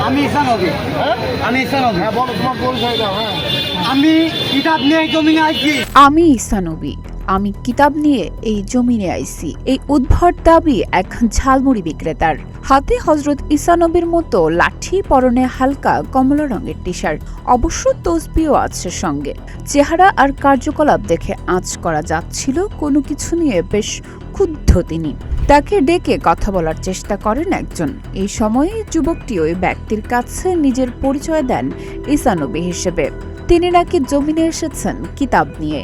আমি ইসানবী। হ্যাঁ আমি ইসানবী। হ্যাঁ বলো তোমার পরিচয় দাও। হ্যাঁ আমি কিতাব নিয়ে জমিনে আইছি। আমি ঈসানবী, আমি কিতাব নিয়ে এই জমিনে আইছি। এই উদ্ভট দাবি এক ঝালমুড়ি বিক্রেতার। হাতে হযরত ঈসানবীর মতো লাঠি, পরনে হালকা কমলা রঙের টি শার্ট, অবশ্য তসবিও আছে সঙ্গে। চেহারা আর কার্যকলাপ দেখে আঁচ করা যাচ্ছিল কোনো কিছু নিয়ে বেশ ক্ষুব্ধ তিনি। তাকে ডেকে কথা বলার চেষ্টা করেন একজন। এই সময়ে যুবকটি ওই ব্যক্তির কাছে নিজের পরিচয় দেন ঈসানবী হিসেবে। তিনি নাকি জমিনে এসেছেন কিতাব নিয়ে।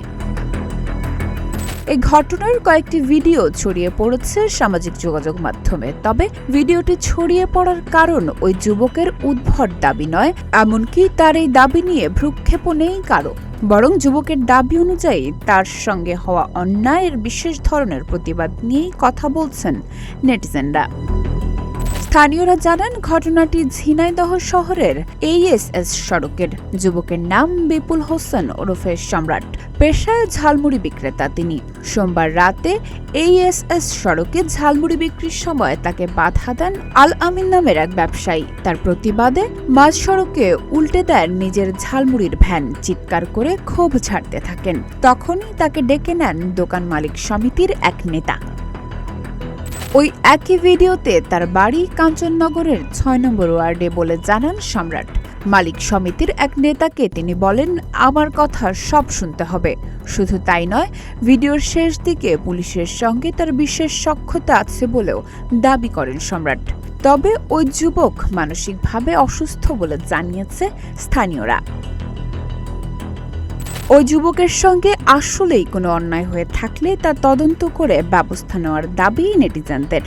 এই ঘটনার কয়েকটি ভিডিও ছড়িয়ে পড়েছে সামাজিক যোগাযোগ মাধ্যমে। তবে ভিডিওটি ছড়িয়ে পড়ার কারণ ওই যুবকের উদ্ভট দাবি নয়, এমনকি তার এই দাবি নিয়ে ভ্রুক্ষেপও নেই কারো। বরং যুবকের দাবি অনুযায়ী তার সঙ্গে হওয়া অন্যায়ের বিশেষ ধরনের প্রতিবাদ নিয়েই কথা বলছেন নেটিজেনরা। স্থানীয়রা জানান, ঘটনাটি ঝিনাইদহ শহরের এইএসএস সড়কের। যুবকের নাম বিপুল হোসেন ওরফে সম্রাট। পেশায় ঝালমুড়ি বিক্রেতা তিনি। সোমবার রাতে এইএসএস সড়কে ঝালমুড়ি বিক্রির সময় তাকে বাধা দেন আল আমিন নামের এক ব্যবসায়ী। তার প্রতিবাদে মাঝ সড়কে উল্টে দেন নিজের ঝালমুড়ির ভ্যান। চিৎকার করে ক্ষোভ ঝাড়তে থাকেন। তখনই তাকে ডেকে নেন দোকান মালিক সমিতির এক নেতা। ওই একই ভিডিওতে তার বাড়ি কাঞ্চননগরের ৬ নম্বর ওয়ার্ডে বলে জানান সম্রাট। মালিক সমিতির এক নেতাকে তিনি বলেন, আমার কথা সব শুনতে হবে। শুধু তাই নয়, ভিডিওর শেষ দিকে পুলিশের সঙ্গে তার বিশেষ সখ্যতা আছে বলেও দাবি করেন সম্রাট। তবে ওই যুবক মানসিকভাবে অসুস্থ বলে জানিয়েছে স্থানীয়রা। ওই যুবকের সঙ্গে আসলেই কোনো অন্যায় হয়ে থাকলে তা তদন্ত করে ব্যবস্থা নেওয়ার দাবি নেটিজেনদের।